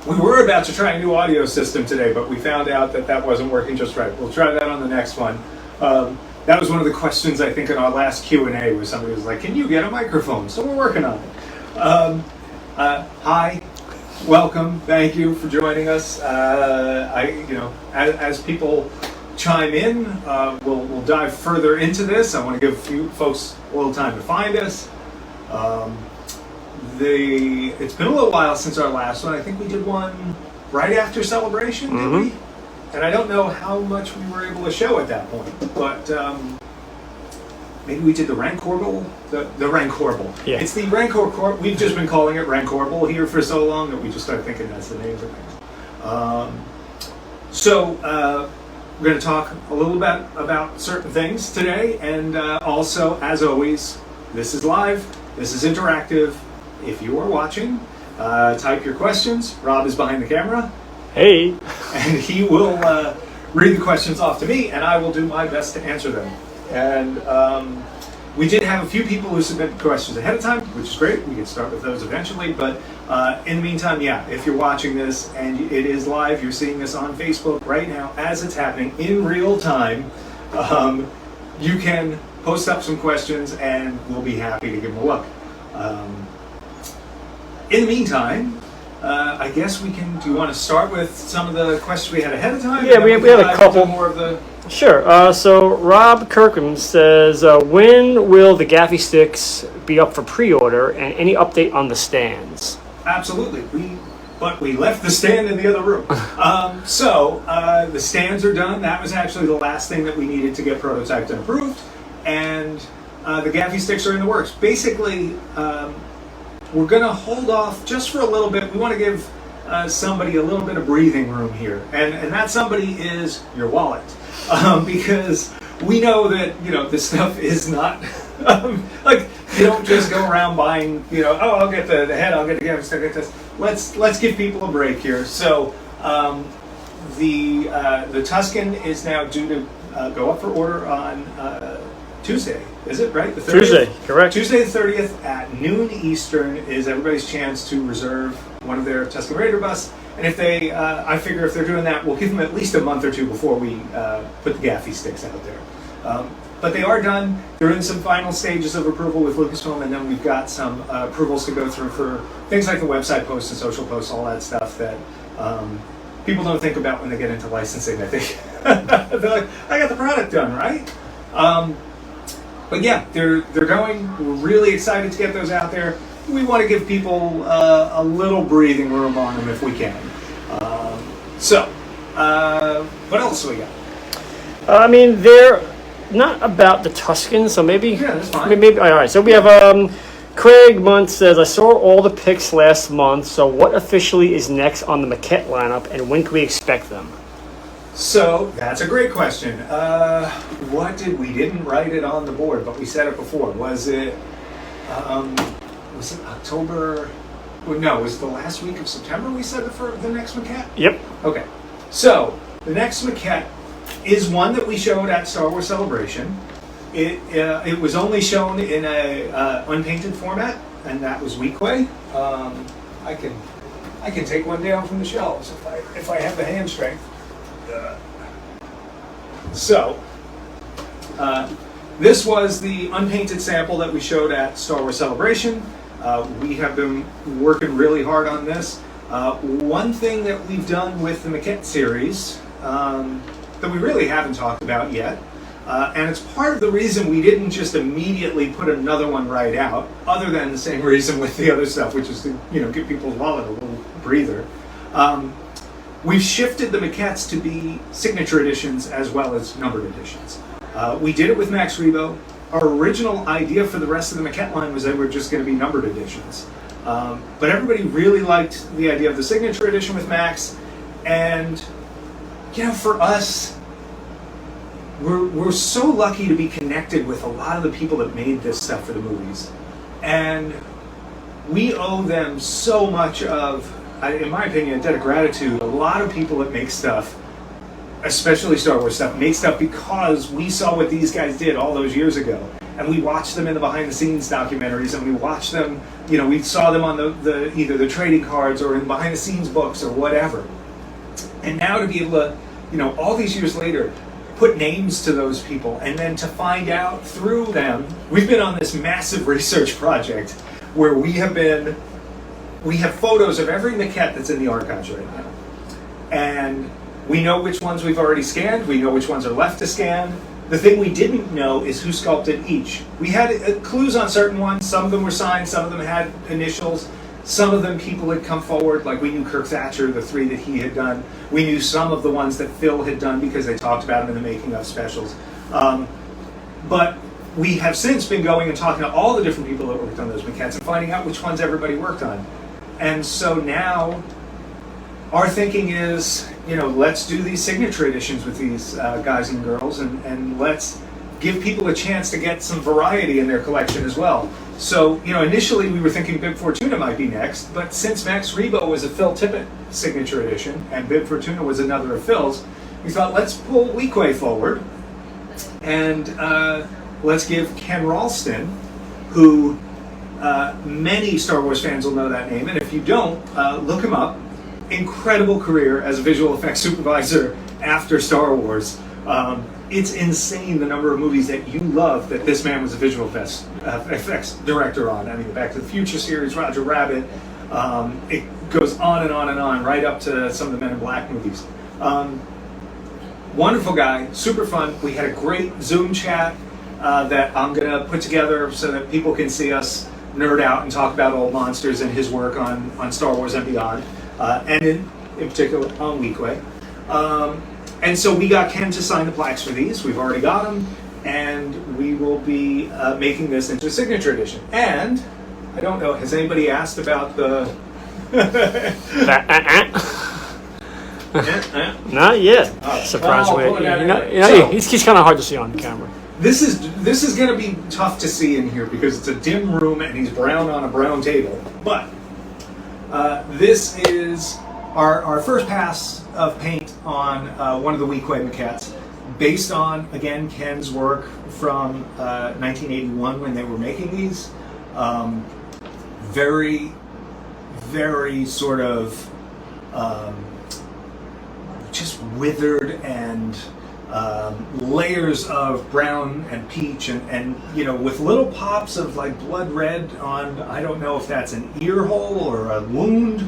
We were about to try a new audio system today, but we found out that that wasn't working just right. We'll try that on the next one. That was one of the questions, I think, in our last Q&A, where somebody was like, can you get a microphone? So we're working on it. Hi, welcome, thank you for joining us. As people chime in, we'll dive further into this. I want to give you folks a little time to find us. It's been a little while since our last one. I think we did one right after Celebration, did we? And I don't know how much we were able to show at that point, but maybe we did the Rancorble? The Rancorble. Yeah. It's the Rancor. We've just been calling it Rancorble here for so long that we just started thinking that's the name of things. We're going to talk a little bit about certain things today, and also, as always, this is live, this is interactive. If you are watching, type your questions. Rob is behind the camera. Hey. And he will read the questions off to me, and I will do my best to answer them. And we did have a few people who submitted questions ahead of time, which is great. We can start with those eventually. But in the meantime, yeah, if you're watching this and it is live, you're seeing this on Facebook right now as it's happening in real time, you can post up some questions and we'll be happy to give them a look. In the meantime, I guess we can. Do you want to start with some of the questions we had ahead of time? Yeah, we had a couple more of the. Sure. So Rob Kirkham says, when will the Gaffy sticks be up for pre-order, and any update on the stands? Absolutely. We left the stand in the other room. The stands are done. That was actually the last thing that we needed to get prototyped and approved, and the Gaffy sticks are in the works. Basically. We're going to hold off just for a little bit. We want to give somebody a little bit of breathing room here. And that somebody is your wallet. Because we know that, this stuff is not, like, you don't just go around buying, I'll get the head, I'll get the Gaffy stick, I'll get this. Let's give people a break here. So the Tuscan is now due to go up for order on Tuesday, is it right? The 30th? Tuesday, correct. Tuesday the 30th at noon Eastern is everybody's chance to reserve one of their Tuscan Raider buses. And if they, I figure if they're doing that, we'll give them at least a month or two before we put the Gaffy sticks out there. But they are done. They're in some final stages of approval with Lucasfilm, and then we've got some approvals to go through for things like the website posts and social posts, all that stuff that people don't think about when they get into licensing. I think they're like, I got the product done, right? But yeah, they're going. We're really excited to get those out there. We want to give people a little breathing room on them if we can. What else do we got? They're not about the Tuscan, so maybe. Yeah, that's fine. Maybe all right. So we have Craig Munt says, I saw all the pics last month. So what officially is next on the Maquette lineup, and when can we expect them? So that's a great question. We didn't write it on the board, but we said it before. Was it October? Well, no, it was the last week of September we said for the next Maquette? Yep. Okay. So the next Maquette is one that we showed at Star Wars Celebration. It was only shown in a unpainted format, and that was Weequay. I can take one down from the shelves if I have the hand strength. This was the unpainted sample that we showed at Star Wars Celebration. We have been working really hard on this. One thing that we've done with the Maquette series that we really haven't talked about yet, and it's part of the reason we didn't just immediately put another one right out, other than the same reason with the other stuff, which is to give people's wallet a little breather. We've shifted the Maquettes to be signature editions as well as numbered editions. We did it with Max Rebo. Our original idea for the rest of the Maquette line was that we're just going to be numbered editions. But everybody really liked the idea of the signature edition with Max. And, for us, we're so lucky to be connected with a lot of the people that made this stuff for the movies. And we owe them so much of, in my opinion, a debt of gratitude. A lot of people that make stuff, especially Star Wars stuff, make stuff because we saw what these guys did all those years ago. And and we watched them in the behind-the-scenes documentaries, and we watched them, we saw them on the either the trading cards or in behind-the-scenes books or whatever. And now to be able to, all these years later, put names to those people, and then to find out through them, we've been on this massive research project where we have photos of every maquette that's in the archives right now. And we know which ones we've already scanned, we know which ones are left to scan. The thing we didn't know is who sculpted each. We had clues on certain ones, some of them were signed, some of them had initials, some of them people had come forward, like we knew Kirk Thatcher, the 3 that he had done. We knew some of the ones that Phil had done because they talked about them in the making of specials. But we have since been going and talking to all the different people that worked on those maquettes and finding out which ones everybody worked on. And so now our thinking is, let's do these signature editions with these guys and girls, and let's give people a chance to get some variety in their collection as well. So, initially we were thinking Bib Fortuna might be next, but since Max Rebo was a Phil Tippett signature edition and Bib Fortuna was another of Phil's, we thought let's pull Weequay forward and let's give Ken Ralston, who many Star Wars fans will know that name, and if you don't, look him up. Incredible career as a visual effects supervisor after Star Wars. It's insane the number of movies that you love that this man was a visual effects director on. I mean, the Back to the Future series, Roger Rabbit, it goes on and on and on, right up to some of the Men in Black movies. Wonderful guy, super fun. We had a great Zoom chat that I'm going to put together so that people can see us nerd out and talk about old monsters and his work on Star Wars and beyond, and in particular on Weequay. And so we got Ken to sign the plaques for these. We've already got them, and we will be making this into a signature edition. And I don't know, has anybody asked about the? Not yet. Surprisingly, he's kind of hard to see on camera. This is going to be tough to see in here because it's a dim room and he's brown on a brown table. But this is our first pass of paint on one of the Weequay maquettes, based on, again, Ken's work from 1981 when they were making these. Very, very sort of just withered and layers of brown and peach and with little pops of like blood red on, I don't know if that's an ear hole or a wound,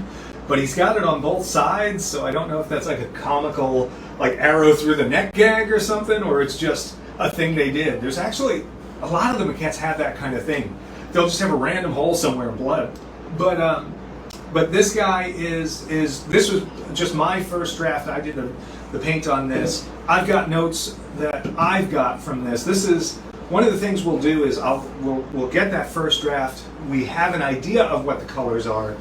but he's got it on both sides, so I don't know if that's like a comical like arrow through the neck gag or something, or it's just a thing they did. There's actually a lot of the maquettes have that kind of thing. They'll just have a random hole somewhere in blood. But this guy is this was just my first draft. I did the paint on this. I've got notes that I've got from this. This is one of the things we'll do is we'll get that first draft. We have an idea of what the colors are,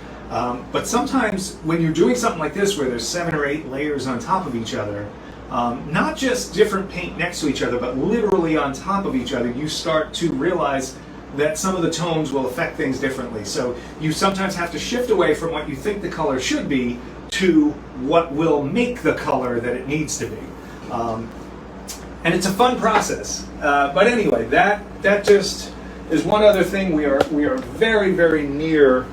but sometimes when you're doing something like this where there's 7 or 8 layers on top of each other, not just different paint next to each other, but literally on top of each other, you start to realize that some of the tones will affect things differently. So you sometimes have to shift away from what you think the color should be to what will make the color that it needs to be. And it's a fun process. But anyway, that just is one other thing. We are very, very near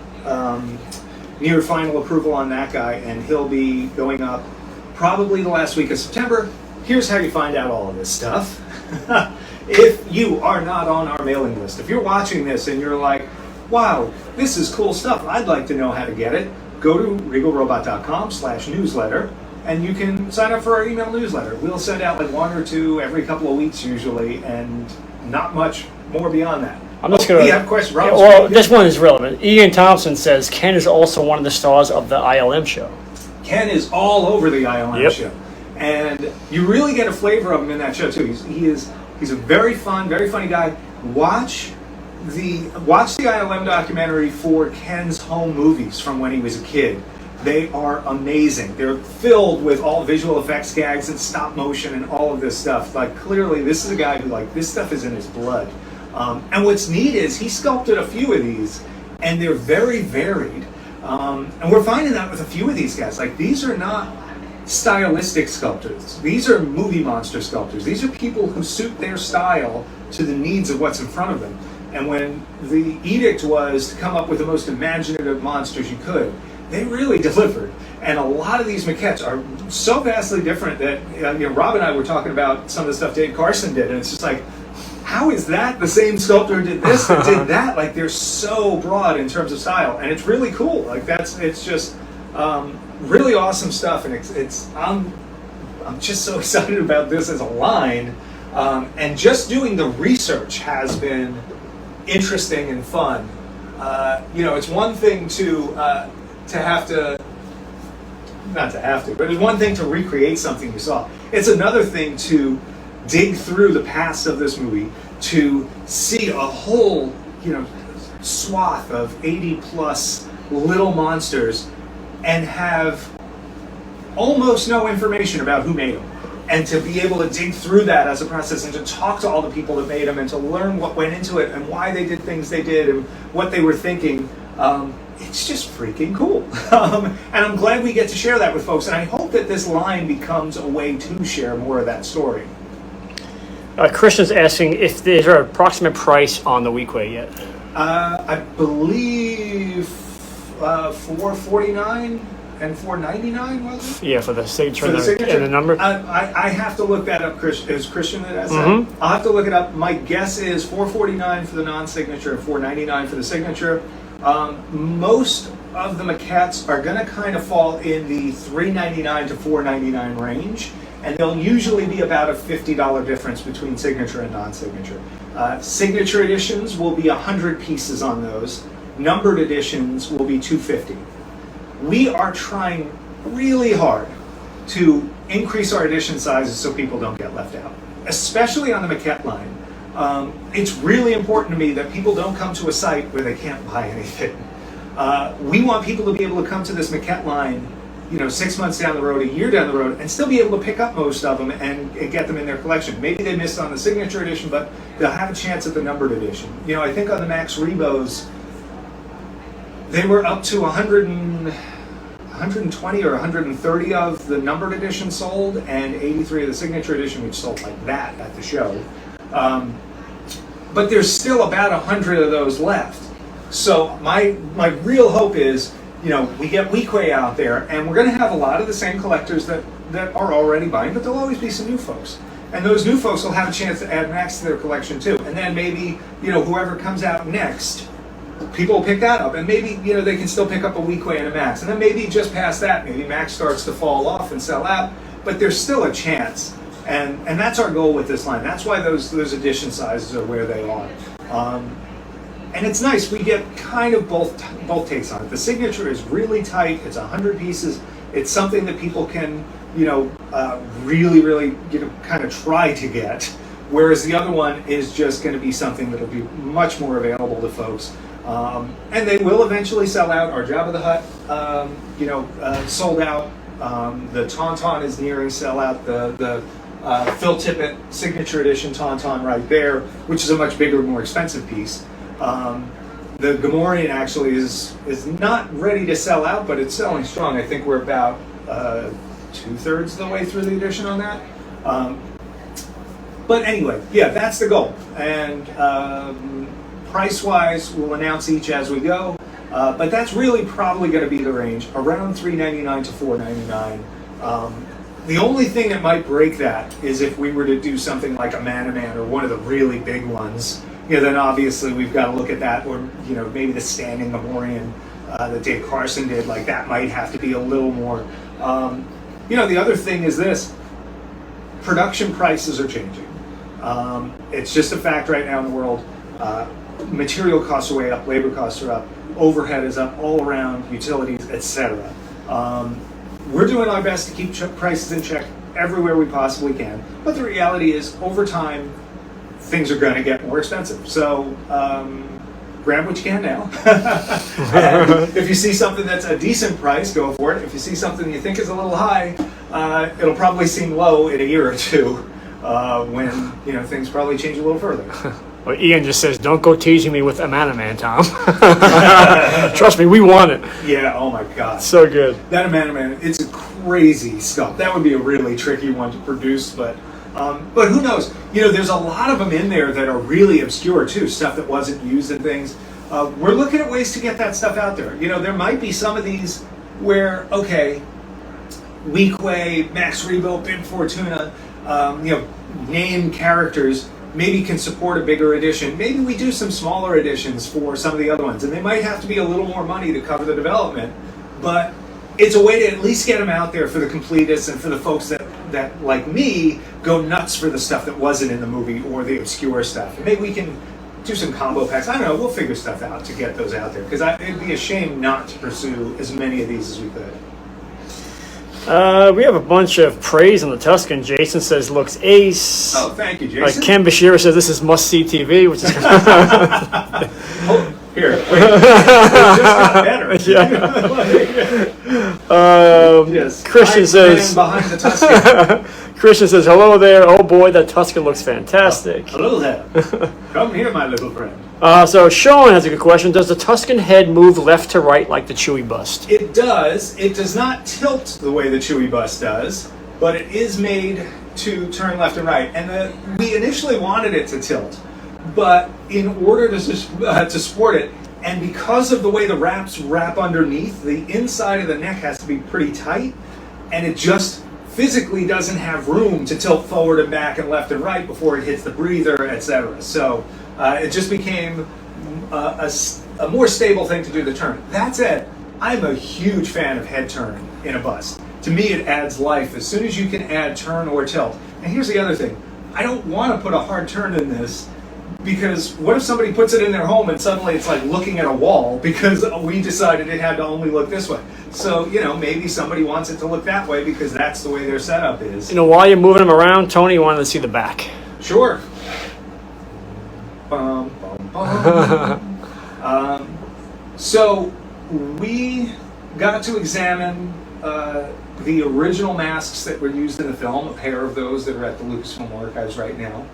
final approval on that guy, and he'll be going up probably the last week of September. Here's how you find out all of this stuff. If you are not on our mailing list, if you're watching this and you're like, wow, this is cool stuff, I'd like to know how to get it, go to regalrobot.com/newsletter and you can sign up for our email newsletter. We'll send out like 1 or 2 every couple of weeks usually, and not much more beyond that. I'm just going to... You have a question, Rob? Well, this one is relevant. Ian Thompson says Ken is also one of the stars of the ILM show. Ken is all over the ILM show. And you really get a flavor of him in that show too. He's a very funny guy. Watch the ILM documentary for Ken's home movies from when he was a kid. They are amazing. They're filled with all visual effects gags and stop motion and all of this stuff. Like, clearly this is a guy who, like, this stuff is in his blood. And what's neat is he sculpted a few of these, and they're very varied. And we're finding that with a few of these guys. Like, these are not stylistic sculptors. These are movie monster sculptors. These are people who suit their style to the needs of what's in front of them. And when the edict was to come up with the most imaginative monsters you could, they really delivered. And a lot of these maquettes are so vastly different that, Rob and I were talking about some of the stuff Dave Carson did, and it's just like, how is that the same sculptor did this that did that? Like, they're so broad in terms of style, and it's really cool. Like, it's just really awesome stuff, and I'm just so excited about this as a line, and just doing the research has been interesting and fun. It's one thing but it's one thing to recreate something you saw. It's another thing to dig through the past of this movie to see a whole, swath of 80 plus little monsters and have almost no information about who made them. And to be able to dig through that as a process and to talk to all the people that made them and to learn what went into it and why they did things they did and what they were thinking, it's just freaking cool. And I'm glad we get to share that with folks. And I hope that this line becomes a way to share more of that story. Christian's asking if there's an approximate price on the Weequay yet. I believe $449 and $499, was it? Yeah, for the signature, and the number. I have to look that up. Is Christian that has that? I'll have to look it up. My guess is $449 for the non-signature and $499 for the signature. Most of the maquettes are going to kind of fall in the $399 to $499 range, and they'll usually be about a $50 difference between signature and non-signature. Signature editions will be 100 pieces on those. Numbered editions will be 250. We are trying really hard to increase our edition sizes so people don't get left out, especially on the maquette line. It's really important to me that people don't come to a site where they can't buy anything. We want people to be able to come to this maquette line, 6 months down the road, a year down the road, and still be able to pick up most of them and get them in their collection. Maybe they missed on the signature edition, but they'll have a chance at the numbered edition. I think on the Max Rebos, they were up to 120 or 130 of the numbered edition sold, and 83 of the signature edition, which sold like that at the show. But there's still about 100 of those left. So my real hope is, we get Weequay out there, and we're going to have a lot of the same collectors that are already buying, but there'll always be some new folks. And those new folks will have a chance to add Max to their collection too. And then maybe, whoever comes out next, people will pick that up, and maybe they can still pick up a Weequay and a Max, and then maybe just past that, maybe Max starts to fall off and sell out, but there's still a chance, and that's our goal with this line. That's why those edition sizes are where they are, and it's nice. We get kind of both takes on it. The signature is really tight. It's 100 pieces. It's something that people can really kind of try to get, whereas the other one is just going to be something that'll be much more available to folks. And they will eventually sell out. Our Jabba the Hutt, sold out. The Tauntaun is nearing sellout. The Phil Tippett signature edition Tauntaun right there, which is a much bigger, more expensive piece. The Gamorrean actually is not ready to sell out, but it's selling strong. I think we're about 2/3 of the way through the edition on that. But anyway, yeah, that's the goal. And price-wise, we'll announce each as we go, but that's really probably going to be the range, around $399 to $499. The only thing that might break that is if we were to do something like a Man-to-Man or one of the really big ones. Then obviously we've got to look at that, or maybe the standing Gamorrean that Dave Carson did. Like, that might have to be a little more. The other thing is this: production prices are changing. It's just a fact right now in the world. Material costs are way up, labor costs are up, overhead is up all around, utilities, etc. We're doing our best to keep prices in check everywhere we possibly can, but the reality is, over time, things are going to get more expensive. So grab what you can now. And if you see something that's a decent price, go for it. If you see something you think is a little high, it'll probably seem low in a year or two when things probably change a little further. Well, Ian just says, don't go teasing me with Amanaman, Tom. Trust me, we want it. Yeah, oh my God. So good. That Amanaman, it's a crazy sculpt. That would be a really tricky one to produce, but who knows? You know, there's a lot of them in there that are really obscure too, stuff that wasn't used in things. We're looking at ways to get that stuff out there. You know, there might be some of these where, okay, Weequay, Max Rebo, Bib Fortuna, you know, name characters maybe can support a bigger edition. Maybe we do some smaller editions for some of the other ones, and they might have to be a little more money to cover the development, but it's a way to at least get them out there for the completists and for the folks that like me, go nuts for the stuff that wasn't in the movie or the obscure stuff. And maybe we can do some combo packs. I don't know, we'll figure stuff out to get those out there, because it'd be a shame not to pursue as many of these as we could. We have a bunch of praise on the Tuscan. Jason says looks ace. Oh, thank you, Jason. Ken Bashir says this is must-see TV, which is Oh, here, wait. It just got better. Yes. Christian says behind the Tuscan. Christian says hello there. Oh boy, that Tuscan looks fantastic. Hello there. Come here, my little friend. So Sean has a good question. Does the Tuscan head move left to right like the Chewie bust? It does. It does not tilt the way the Chewie bust does, but it is made to turn left and right. And we initially wanted it to tilt, but in order to support it, and because of the way the wraps wrap underneath, the inside of the neck has to be pretty tight, and it just physically doesn't have room to tilt forward and back and left and right before it hits the breather, etc. So it just became a more stable thing to do the turn. That said, I'm a huge fan of head turn in a bust. To me, it adds life as soon as you can add turn or tilt. And here's the other thing. I don't want to put a hard turn in this, because what if somebody puts it in their home and suddenly it's like looking at a wall because we decided it had to only look this way. So, you know, maybe somebody wants it to look that way because that's the way their setup is. You know, while you're moving them around, Tony wanted to see the back. Sure. Bum, bum, bum. So we got to examine the original masks that were used in the film, a pair of those that are at the Lucasfilm Archives right now.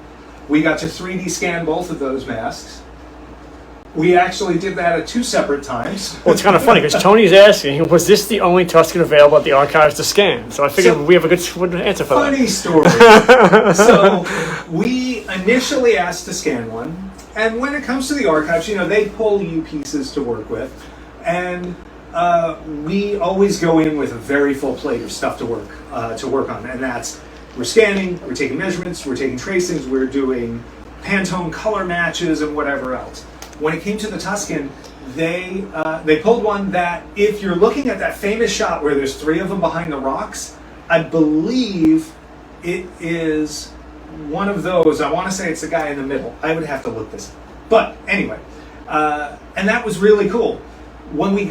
We got to 3D scan both of those masks. We actually did that at 2 separate times. Well, it's kind of funny because Tony's asking, was this the only Tuscan available at the archives to scan? So I figured we have a good answer for that. Funny story. So we initially asked to scan one, and when it comes to the archives, you know, they pull you pieces to work with, and we always go in with a very full plate of stuff to work on, and that's we're scanning, we're taking measurements, we're taking tracings, we're doing Pantone color matches and whatever else. When it came to the Tuscan, they pulled one that, if you're looking at that famous shot where there's 3 of them behind the rocks, I believe it is one of those. I want to say it's the guy in the middle. I would have to look this up. But anyway, and that was really cool. When we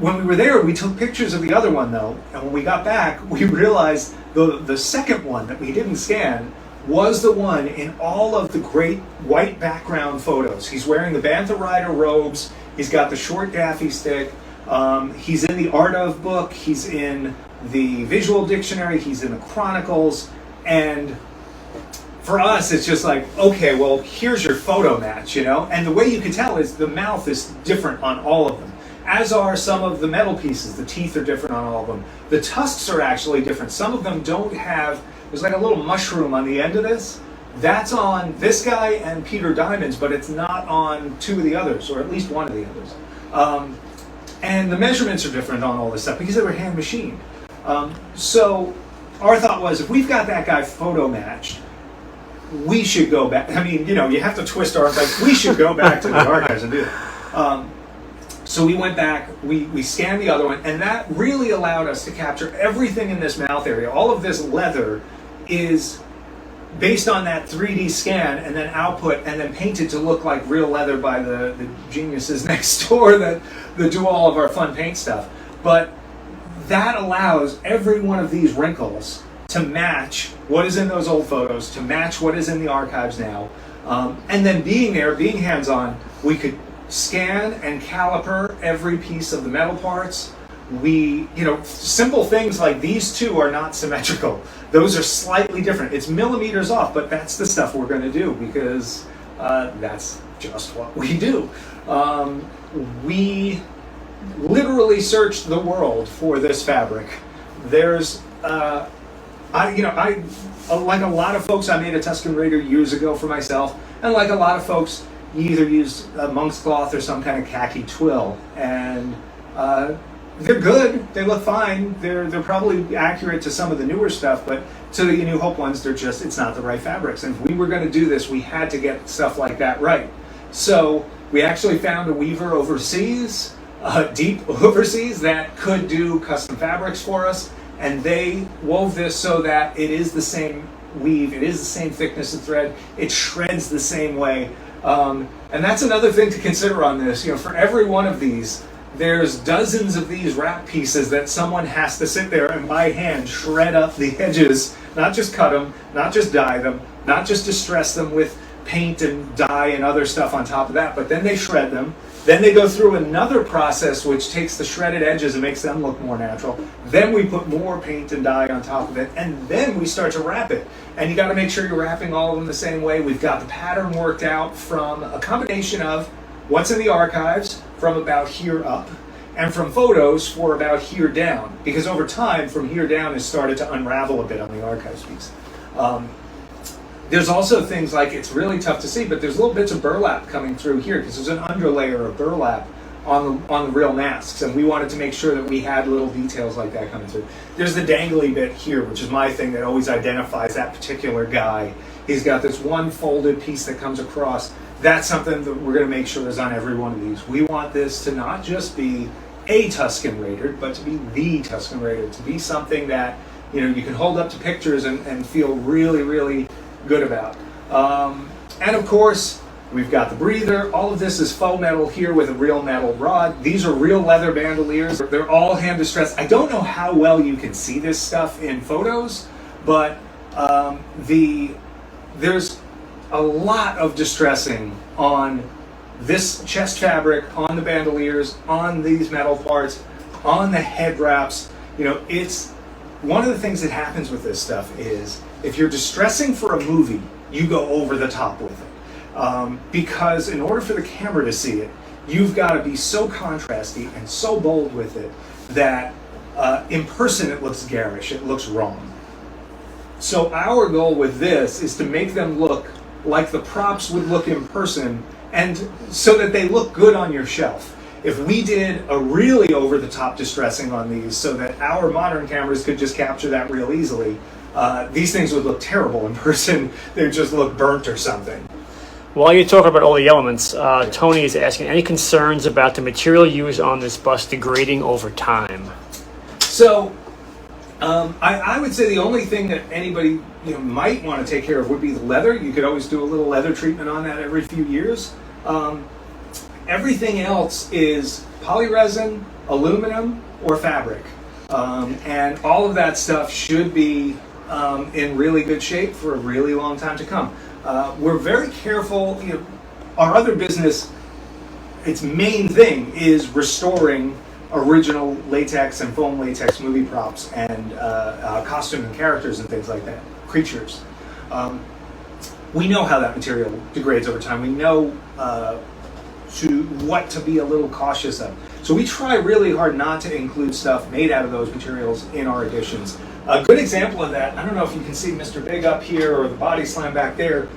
were there, we took pictures of the other one though, and when we got back, we realized the second one that we didn't scan was the one in all of the great white background photos. He's wearing the Bantha Rider robes, he's got the short Gaffy stick, he's in the Art of book, he's in the Visual Dictionary, he's in the Chronicles, and for us it's just like, okay, well, here's your photo match, you know? And the way you can tell is the mouth is different on all of them, as are some of the metal pieces. The teeth are different on all of them. The tusks are actually different. Some of them don't have, there's like a little mushroom on the end of this. That's on this guy and Peter Diamond's, but it's not on 2 of the others, or at least 1 of the others. And the measurements are different on all this stuff because they were hand machined. So our thought was, if we've got that guy photo matched, we should go back. I mean, you know, you have to twist our, like, we should go back to the archives and do it. So we went back, we scanned the other one, and that really allowed us to capture everything in this mouth area. All of this leather is based on that 3D scan and then output and then painted to look like real leather by the geniuses next door that do all of our fun paint stuff. But that allows every one of these wrinkles to match what is in those old photos, to match what is in the archives now. And then being there, being hands-on, we could scan and caliper every piece of the metal parts. We, you know, simple things like these 2 are not symmetrical. Those are slightly different. It's millimeters off, but that's the stuff we're going to do because That's just what we do. We literally searched the world for this fabric. There's, like a lot of folks, I made a Tuscan Raider years ago for myself, and like a lot of folks, you either use monk's cloth or some kind of khaki twill, and they're good. They look fine. They're probably accurate to some of the newer stuff, but to the New Hope ones, it's not the right fabrics. And if we were going to do this, we had to get stuff like that right. So we actually found a weaver overseas, deep overseas, that could do custom fabrics for us, and they wove this so that it is the same weave, it is the same thickness of thread, it shreds the same way. And that's another thing to consider on this. For every one of these, there's dozens of these wrap pieces that someone has to sit there and by hand shred up the edges, not just cut them, not just dye them, not just distress them with paint and dye and other stuff on top of that, but then they shred them. Then they go through another process which takes the shredded edges and makes them look more natural. Then we put more paint and dye on top of it, and then we start to wrap it. And you got to make sure you're wrapping all of them the same way. We've got the pattern worked out from a combination of what's in the archives from about here up, and from photos for about here down. Because over time, from here down has started to unravel a bit on the archives piece. There's also things like, it's really tough to see, but there's little bits of burlap coming through here because there's an underlayer of burlap on the real masks, and we wanted to make sure that we had little details like that coming through. There's the dangly bit here, which is my thing that always identifies that particular guy. He's got this one folded piece that comes across. That's something that we're going to make sure is on every one of these. We want this to not just be a Tuscan Raider, but to be the Tuscan Raider, to be something that you can hold up to pictures and feel really, really good about. And of course, we've got the breather. All of this is faux metal here with a real metal rod. These are real leather bandoliers. They're all hand distressed. I don't know how well you can see this stuff in photos, but there's a lot of distressing on this chest fabric, on the bandoliers, on these metal parts, on the head wraps. It's one of the things that happens with this stuff is if you're distressing for a movie, you go over the top with it. Because in order for the camera to see it, you've got to be so contrasty and so bold with it that in person it looks garish, it looks wrong. So our goal with this is to make them look like the props would look in person, and so that they look good on your shelf. If we did a really over-the-top distressing on these so that our modern cameras could just capture that real easily, these things would look terrible in person. They'd just look burnt or something. While you're talking about all the elements, Tony is asking, any concerns about the material used on this bus degrading over time? So, I would say the only thing that anybody might want to take care of would be the leather. You could always do a little leather treatment on that every few years. Everything else is polyresin, aluminum, or fabric. And all of that stuff should be in really good shape for a really long time to come. We're very careful. Our other business, its main thing is restoring original latex and foam latex movie props and costume and characters and things like that, creatures. We know how that material degrades over time. We know what to be a little cautious of. So we try really hard not to include stuff made out of those materials in our editions. A good example of that, I don't know if you can see Mr. Big up here or the Body Slam back there,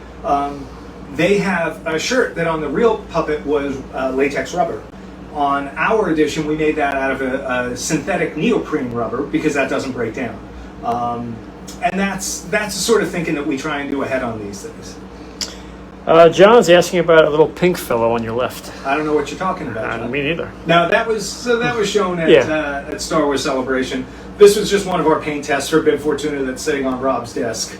they have a shirt that on the real puppet was latex rubber. On our edition, we made that out of a synthetic neoprene rubber because that doesn't break down. And that's the sort of thinking that we try and do ahead on these things. John's asking about a little pink fellow on your left. I don't know what you're talking about, John. Me neither. Now that was shown at Star Wars Celebration. This was just one of our paint tests for Bib Fortuna that's sitting on Rob's desk,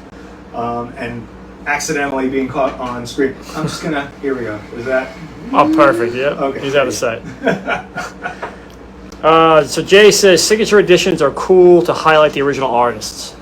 and accidentally being caught on screen. I'm just gonna. Here we go. Is that? Oh, perfect. Yeah. Okay. He's out of sight. So Jay says signature editions are cool to highlight the original artists.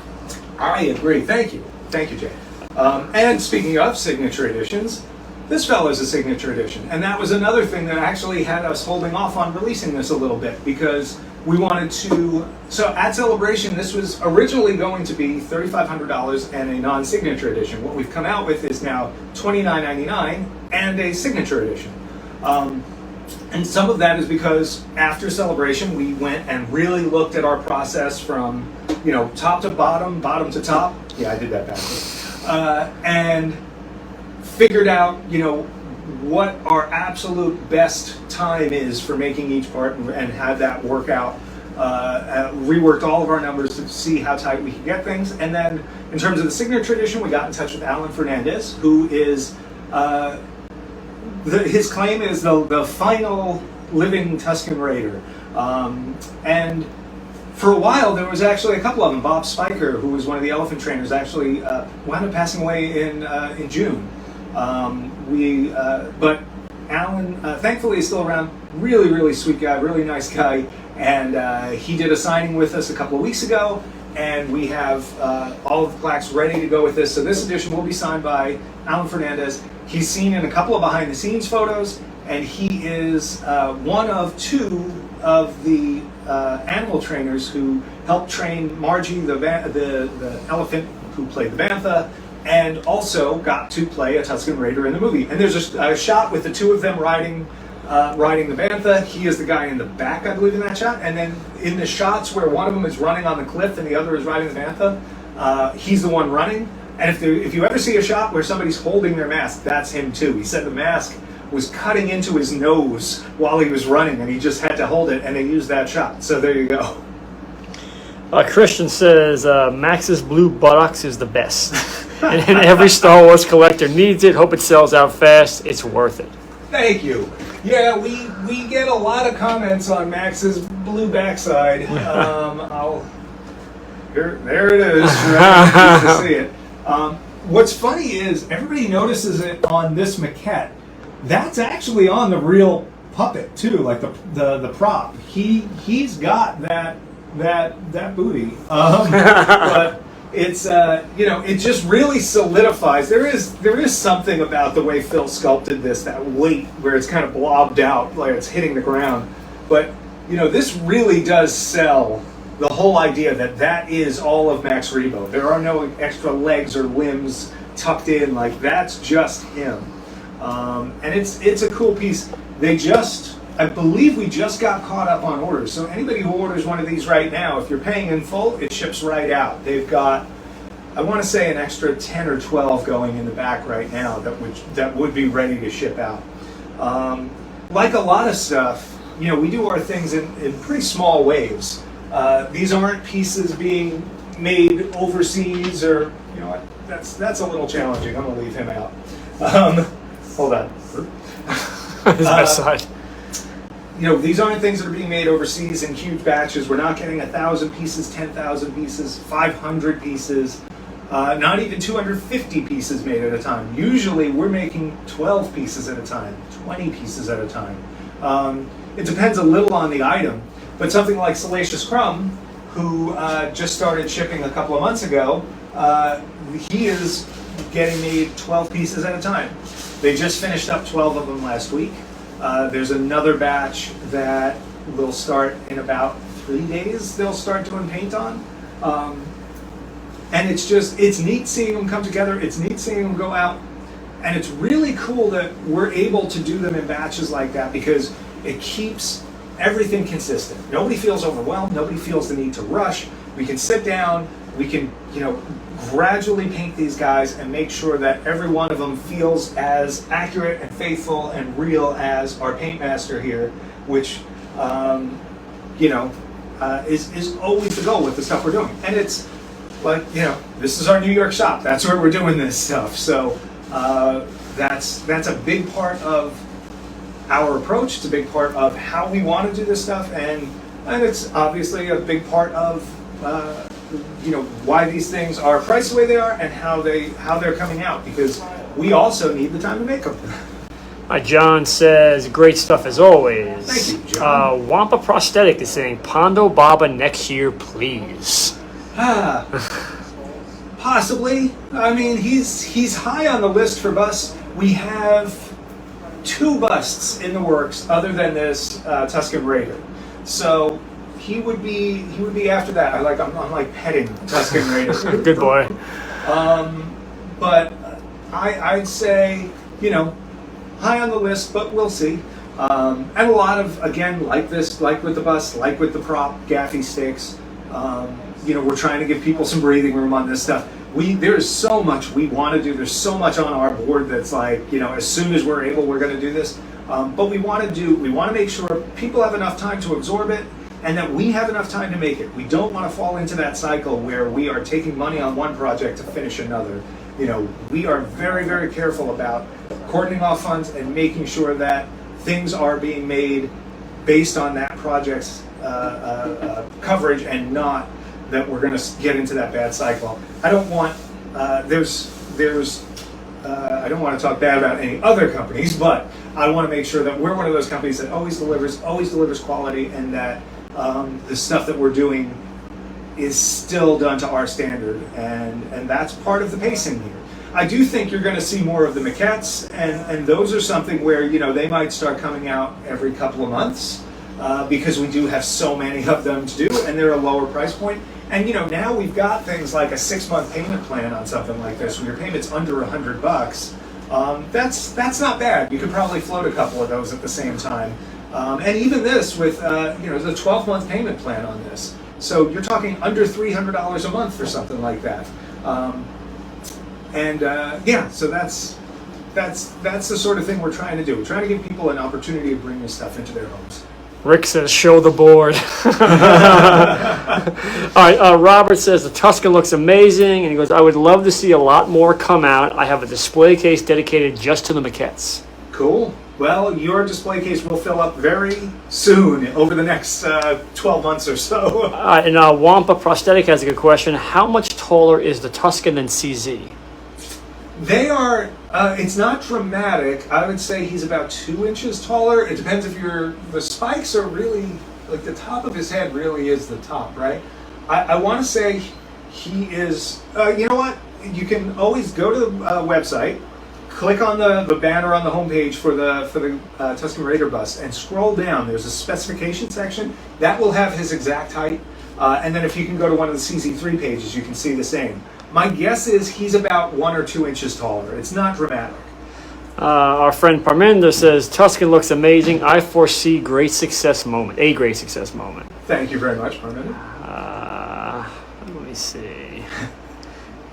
I agree. Thank you, Jay. And speaking of signature editions, this fella's a signature edition. And that was another thing that actually had us holding off on releasing this a little bit, because we wanted to, so at Celebration, this was originally going to be $3,500 and a non-signature edition. What we've come out with is now $29.99 and a signature edition. And some of that is because after Celebration, we went and really looked at our process from, you know, top to bottom, bottom to top. Yeah, I did that backwards. And figured out, you know, what our absolute best time is for making each part and have that work out. Reworked all of our numbers to see how tight we could get things. And then in terms of the signature edition, we got in touch with Alan Fernandez, who is, his claim is the final living Tuscan Raider. And for a while, there was actually a couple of them. Bob Spiker, who was one of the elephant trainers, actually wound up passing away in June. But Alan, thankfully, is still around. Really, really sweet guy, really nice guy. And he did a signing with us a couple of weeks ago, and we have all of the plaques ready to go with this. So this edition will be signed by Alan Fernandez. He's seen in a couple of behind-the-scenes photos, and he is one of two of the animal trainers who helped train Margie, the elephant who played the bantha, and also got to play a Tuscan Raider in the movie. And there's a shot with the two of them riding the bantha. He is the guy in the back, I believe, in that shot. And then in the shots where one of them is running on the cliff and the other is riding the bantha, he's the one running. And if you ever see a shot where somebody's holding their mask, that's him too. He said the mask was cutting into his nose while he was running, and he just had to hold it, and they used that shot. So there you go. Christian says Max's blue buttocks is the best, and every Star Wars collector needs it. Hope it sells out fast. It's worth it. Thank you. Yeah, we get a lot of comments on Max's blue backside. There it is. Right? To see it. What's funny is everybody notices it on this maquette. That's actually on the real puppet too, like the prop. He's got that booty. But it's it just really solidifies. There is something about the way Phil sculpted this, that weight where it's kind of blobbed out like it's hitting the ground. But this really does sell the whole idea that is all of Max Rebo. There are no extra legs or limbs tucked in, like that's just him. And it's a cool piece. I believe we just got caught up on orders. So anybody who orders one of these right now, if you're paying in full, it ships right out. They've got, I want to say, an extra 10 or 12 going in the back right now that would be ready to ship out. Like a lot of stuff, we do our things in pretty small waves. These aren't pieces being made overseas, or that's a little challenging. I'm gonna leave him out. Hold on. His best side. These aren't things that are being made overseas in huge batches. We're not getting 1,000 pieces, 10,000 pieces, 500 pieces, not even 250 pieces made at a time. Usually we're making 12 pieces at a time, 20 pieces at a time. It depends a little on the item, but something like Salacious Crumb, who just started shipping a couple of months ago, he is getting made 12 pieces at a time. They just finished up 12 of them last week. There's another batch that will start in about 3 days. They'll start doing paint on. And it's neat seeing them come together. It's neat seeing them go out. And it's really cool that we're able to do them in batches like that, because it keeps everything consistent. Nobody feels overwhelmed. Nobody feels the need to rush. We can sit down. We can, gradually paint these guys and make sure that every one of them feels as accurate and faithful and real as our paint master here, which, is always the goal with the stuff we're doing. And it's like, this is our New York shop. That's where we're doing this stuff. So that's a big part of our approach. It's a big part of how we want to do this stuff, and it's obviously a big part of why these things are priced the way they are and how they're coming out, because we also need the time to make them. John says, great stuff as always. Thank you, John. Wampa Prosthetic is saying, Pondo Baba next year, please. Possibly. I mean, he's high on the list for us We have 2 busts in the works other than this Tuscan Raider. So he would be after that. I'm like petting Tuscan Raider. Good boy. But I'd say, high on the list, but we'll see. And a lot of, again, like with the bus, like with the prop, Gaffy sticks, we're trying to give people some breathing room on this stuff. There's so much we want to do. There's so much on our board that's like, as soon as we're able, we're going to do this. But we want to make sure people have enough time to absorb it and that we have enough time to make it. We don't want to fall into that cycle where we are taking money on one project to finish another. We are very, very careful about cordoning off funds and making sure that things are being made based on that project's coverage and not that we're going to get into that bad cycle. I don't want I don't want to talk bad about any other companies, but I want to make sure that we're one of those companies that always delivers quality, and that the stuff that we're doing is still done to our standard, and that's part of the pacing here. I do think you're going to see more of the maquettes, and those are something where they might start coming out every couple of months because we do have so many of them to do, and they're a lower price point. And now we've got things like a 6-month payment plan on something like this, where your payment's under $100. That's not bad. You could probably float a couple of those at the same time. And even this with the 12-month payment plan on this. So you're talking under $300 a month for something like that. So that's the sort of thing we're trying to do. We're trying to give people an opportunity to bring this stuff into their homes. Rick says, show the board. All right, Robert says, the Tuscan looks amazing. And he goes, I would love to see a lot more come out. I have a display case dedicated just to the maquettes. Cool. Well, your display case will fill up very soon, over the next 12 months or so. And Wampa Prosthetic has a good question. How much taller is the Tuscan than CZ? They are, it's not dramatic. I would say he's about 2 inches taller. It depends if the spikes are really, like the top of his head really is the top, right? I want to say he is, you know what? You can always go to the website, click on the banner on the homepage for the Tuscan Raider bus, and scroll down. There's a specification section. That will have his exact height. And then if you can go to one of the CZ3 pages, you can see the same. My guess is he's about 1 or 2 inches taller. It's not dramatic. Our friend Parminder says, Tuscan looks amazing. I foresee a great success moment. Thank you very much, Parminder. Let me see.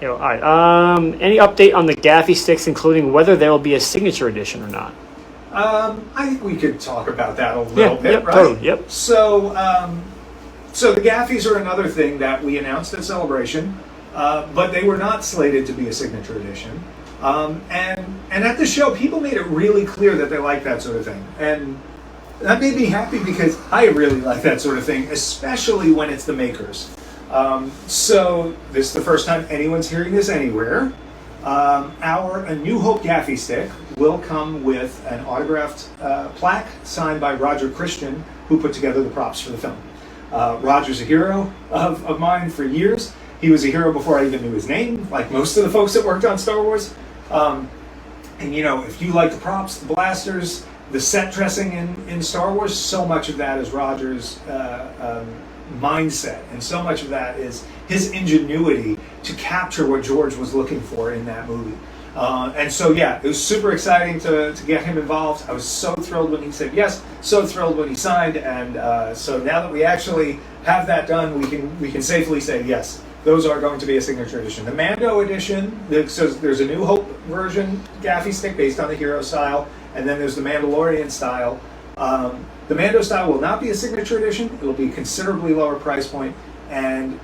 All right. Any update on the Gaffy sticks, including whether there will be a signature edition or not? I think we could talk about that a little bit, right? Totally, yep. So the Gaffys are another thing that we announced at Celebration. But they were not slated to be a signature edition. And at the show, people made it really clear that they like that sort of thing. And that made me happy because I really like that sort of thing, especially when it's the makers. So this is the first time anyone's hearing this anywhere. A New Hope Gaffy stick will come with an autographed plaque signed by Roger Christian, who put together the props for the film. Roger's a hero of mine for years. He was a hero before I even knew his name, like most of the folks that worked on Star Wars. And if you like the props, the blasters, the set dressing in Star Wars, so much of that is Roger's mindset, and so much of that is his ingenuity to capture what George was looking for in that movie. And so, it was super exciting to get him involved. I was so thrilled when he said yes, so thrilled when he signed, and so now that we actually have that done, we can safely say yes. Those are going to be a signature edition. The Mando edition, so there's a New Hope version Gaffy stick based on the Hero style, and then there's the Mandalorian style. The Mando style will not be a signature edition. It will be a considerably lower price point, and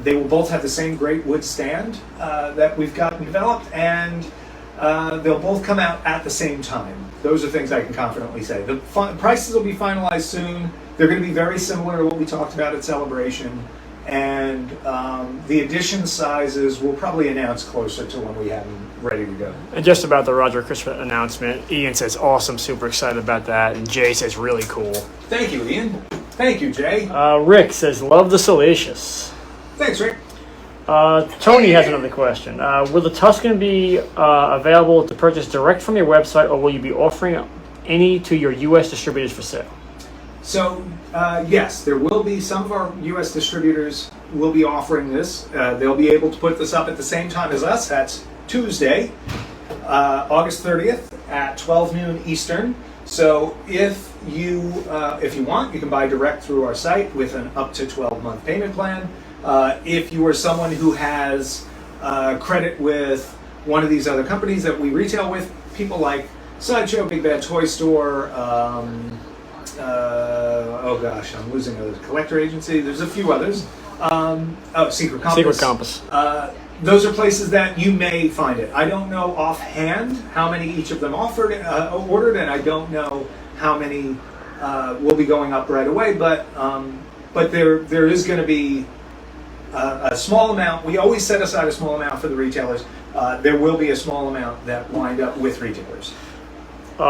they will both have the same great wood stand that we've gotten developed, and they'll both come out at the same time. Those are things I can confidently say. The prices will be finalized soon. They're going to be very similar to what we talked about at Celebration. And the edition sizes we'll probably announce closer to when we have them ready to go. And just about the Roger Christmas announcement, Ian says awesome, super excited about that, and Jay says really cool. Thank you, Ian. Thank you, Jay. Rick says love the Salacious. Thanks, Rick. Tony has another question. Will the Tuscan be available to purchase direct from your website, or will you be offering any to your U.S. distributors for sale? So, yes, there will be some of our U.S. distributors will be offering this. They'll be able to put this up at the same time as us. That's Tuesday, August 30th at 12 noon Eastern. So if you want, you can buy direct through our site with an up to 12-month payment plan. If you are someone who has credit with one of these other companies that we retail with, people like Sideshow, Big Bad Toy Store, oh gosh, I'm losing a collector agency. There's a few others. Secret Compass. Secret Compass. Those are places that you may find it. I don't know offhand how many each of them ordered, and I don't know how many will be going up right away. But there is going to be a small amount. We always set aside a small amount for the retailers. There will be a small amount that wind up with retailers.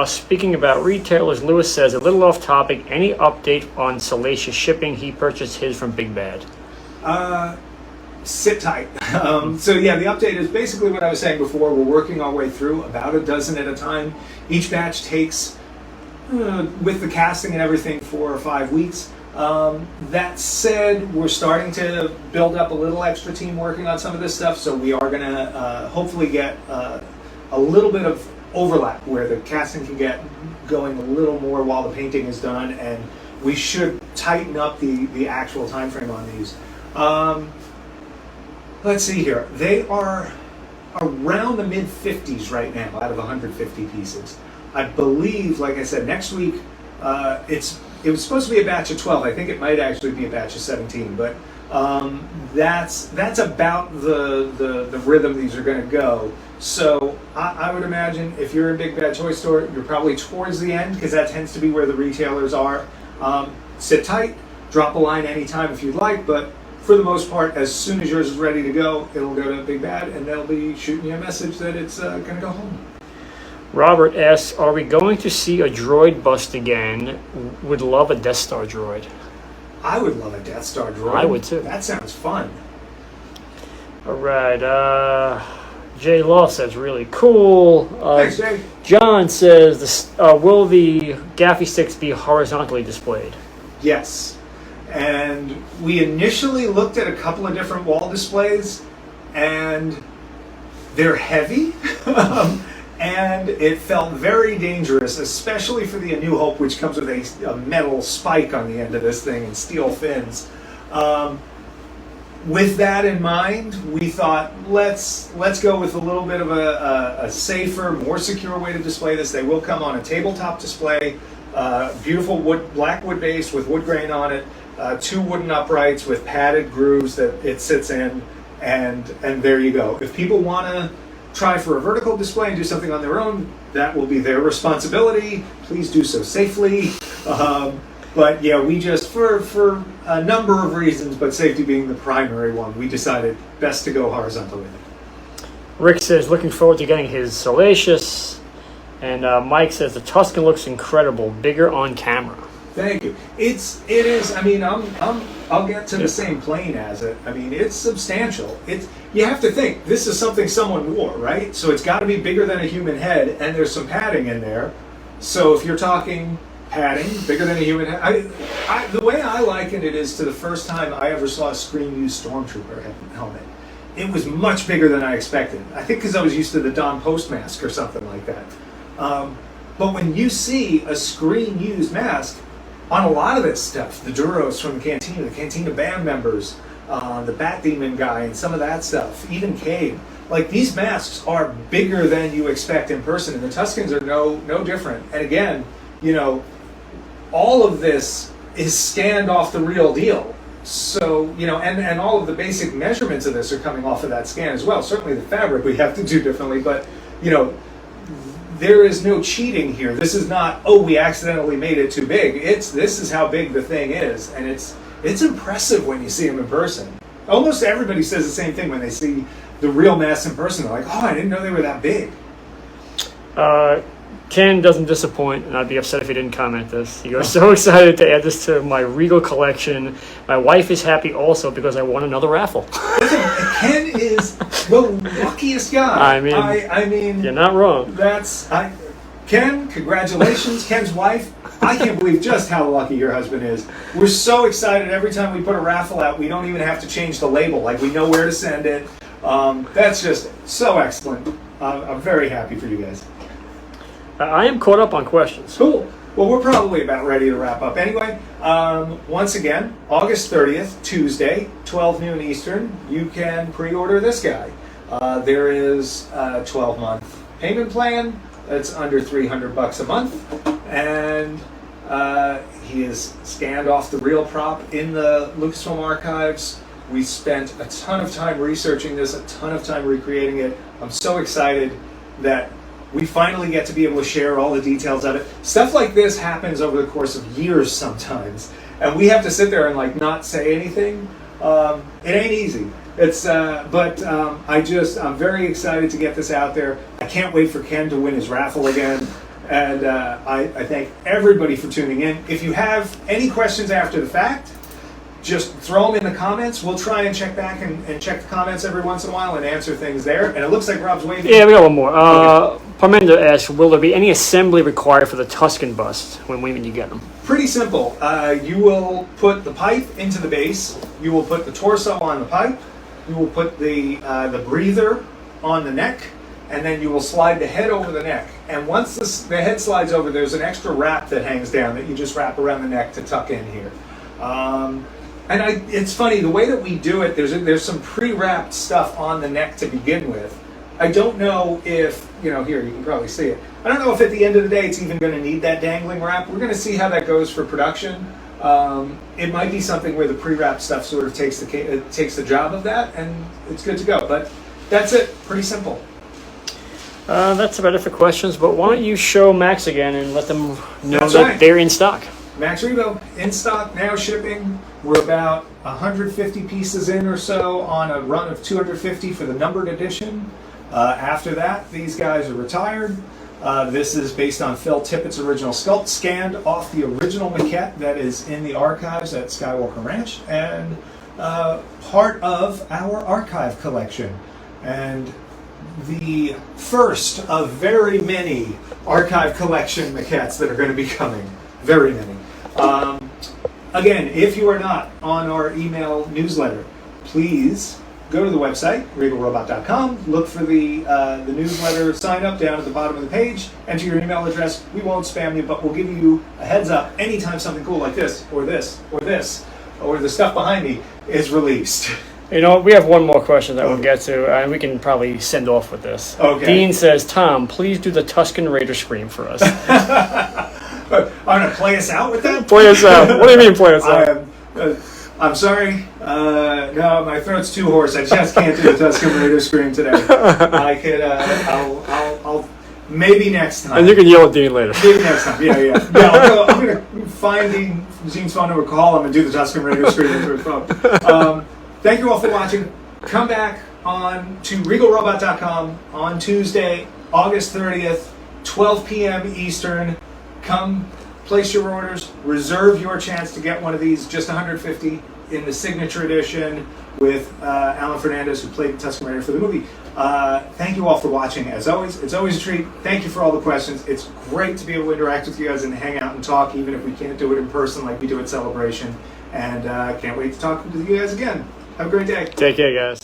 Speaking about retailers, Lewis says, a little off topic, any update on Salacious shipping? He purchased his from Big Bad. Sit tight. So yeah, the update is basically what I was saying before. We're working our way through about a dozen at a time. Each batch takes, with the casting and everything, 4 or 5 weeks. That said, we're starting to build up a little extra team working on some of this stuff, so we are going to hopefully get a little bit of overlap where the casting can get going a little more while the painting is done, and we should tighten up the actual time frame on these. Let's see here. They are around the mid-50s right now out of 150 pieces. I believe, like I said, next week it was supposed to be a batch of 12. I think it might actually be a batch of 17, but that's about the rhythm these are going to go. So I would imagine if you're in Big Bad Toy Store, you're probably towards the end because that tends to be where the retailers are. Sit tight, drop a line anytime if you'd like, but for the most part, as soon as yours is ready to go, it'll go to Big Bad and they'll be shooting you a message that it's going to go home. Robert asks, are we going to see a droid bust again? Would love a Death Star droid. I would love a Death Star droid. I would too. That sounds fun. All right. Jay Law says, really cool. Thanks, Jay. John says, will the Gaffy sticks be horizontally displayed? Yes. And we initially looked at a couple of different wall displays, and they're heavy. And it felt very dangerous, especially for the A New Hope, which comes with a metal spike on the end of this thing and steel fins. With that in mind, we thought let's go with a little bit of a safer, more secure way to display this. They will come on a tabletop display, beautiful black wood base with wood grain on it, 2 wooden uprights with padded grooves that it sits in, and there you go. If people want to try for a vertical display and do something on their own, that will be their responsibility. Please do so safely. But yeah, we just, for a number of reasons, but safety being the primary one, we decided best to go horizontal with it. Rick says, looking forward to getting his Salacious. And Mike says, the Tuscan looks incredible, bigger on camera. Thank you. It is. I mean, I'll get to the same plane as it. I mean, it's substantial. You have to think this is something someone wore, right? So it's got to be bigger than a human head, and there's some padding in there. So if you're talking padding, bigger than a human head, the way I liken it is to the first time I ever saw a screen-used Stormtrooper helmet. It was much bigger than I expected. I think because I was used to the Don Post mask or something like that. But when you see a screen-used mask on a lot of this stuff, the Duros from the Cantina band members, the Bat Demon guy, and some of that stuff, even Cade, like these masks are bigger than you expect in person, and the Tuscans are no different. And again, you know, all of this is scanned off the real deal. So, you know, and all of the basic measurements of this are coming off of that scan as well. Certainly the fabric we have to do differently, but, you know, there is no cheating here. This is not, oh, we accidentally made it too big. This is how big the thing is, and it's impressive when you see them in person. Almost everybody says the same thing when they see the real masks in person. They're like, oh, I didn't know they were that big. Ken doesn't disappoint, and I'd be upset if he didn't comment this. He goes, so excited to add this to my Regal collection. My wife is happy also because I won another raffle. Listen, Ken is the luckiest guy. I mean, I mean, you're not wrong. Ken, congratulations. Ken's wife, I can't believe just how lucky your husband is. We're so excited every time we put a raffle out. We don't even have to change the label. Like, we know where to send it. That's just so excellent. I'm very happy for you guys. I am caught up on questions. Cool. Well, we're probably about ready to wrap up anyway. Once again, August 30th, Tuesday, 12 noon Eastern, you can pre-order this guy. There is a 12-month payment plan. It's under $300 a month. And he is scanned off the real prop in the Lucasfilm archives. We spent a ton of time researching this, a ton of time recreating it. I'm so excited that we finally get to be able to share all the details of it. Stuff like this happens over the course of years sometimes, and we have to sit there and like not say anything. It ain't easy. I'm very excited to get this out there. I can't wait for Ken to win his raffle again. And I thank everybody for tuning in. If you have any questions after the fact, just throw them in the comments. We'll try and check back and check the comments every once in a while and answer things there. And it looks like Rob's waving. Yeah, we got one more. Okay. Parmenda asks, will there be any assembly required for the Tuscan bust when you get them? Pretty simple. You will put the pipe into the base. You will put the torso on the pipe. You will put the breather on the neck. And then you will slide the head over the neck. And once the head slides over, there's an extra wrap that hangs down that you just wrap around the neck to tuck in here. It's funny, the way that we do it, there's some pre-wrapped stuff on the neck to begin with. I don't know if, here, you can probably see it. I don't know if at the end of the day it's even going to need that dangling wrap. We're going to see how that goes for production. It might be something where the pre-wrapped stuff sort of takes the job of that, and it's good to go. But that's it, pretty simple. That's about it for questions, but why don't you show Max again and let them know That's that right. they're in stock. Max Rebo, in stock, now shipping. We're about 150 pieces in or so on a run of 250 for the numbered edition. After that, these guys are retired. This is based on Phil Tippett's original sculpt, scanned off the original maquette that is in the archives at Skywalker Ranch, and part of our archive collection. And the first of very many archive collection maquettes that are going to be coming. Very many. Again, if you are not on our email newsletter, please go to the website, regalrobot.com, look for the newsletter sign up down at the bottom of the page, enter your email address. We won't spam you, but we'll give you a heads up anytime something cool like this, or this, or this, or the stuff behind me is released. We have one more question that we'll get to, and we can probably send off with this. Okay. Dean says, Tom, please do the Tuscan Raider scream for us. I'm going to play us out with that? Play us out. What do you mean play us out? I'm sorry. No, my throat's too hoarse. I just can't do the Tuscan Raider scream today. I could. I'll maybe next time. And you can yell at Dean later. Maybe next time. Yeah. I'm gonna find Dean's phone number, call him, and do the Tuscan Raider scream through his phone. Thank you all for watching. Come back on to regalrobot.com on Tuesday, August 30th, 12 p.m. Eastern. Come place your orders, reserve your chance to get one of these, just 150 in the signature edition with Alan Fernandez, who played Tuscan Raider for the movie. Thank you all for watching. As always, it's always a treat. Thank you for all the questions. It's great to be able to interact with you guys and hang out and talk, even if we can't do it in person like we do at Celebration. And can't wait to talk with you guys again. Have a great day. Take care, guys.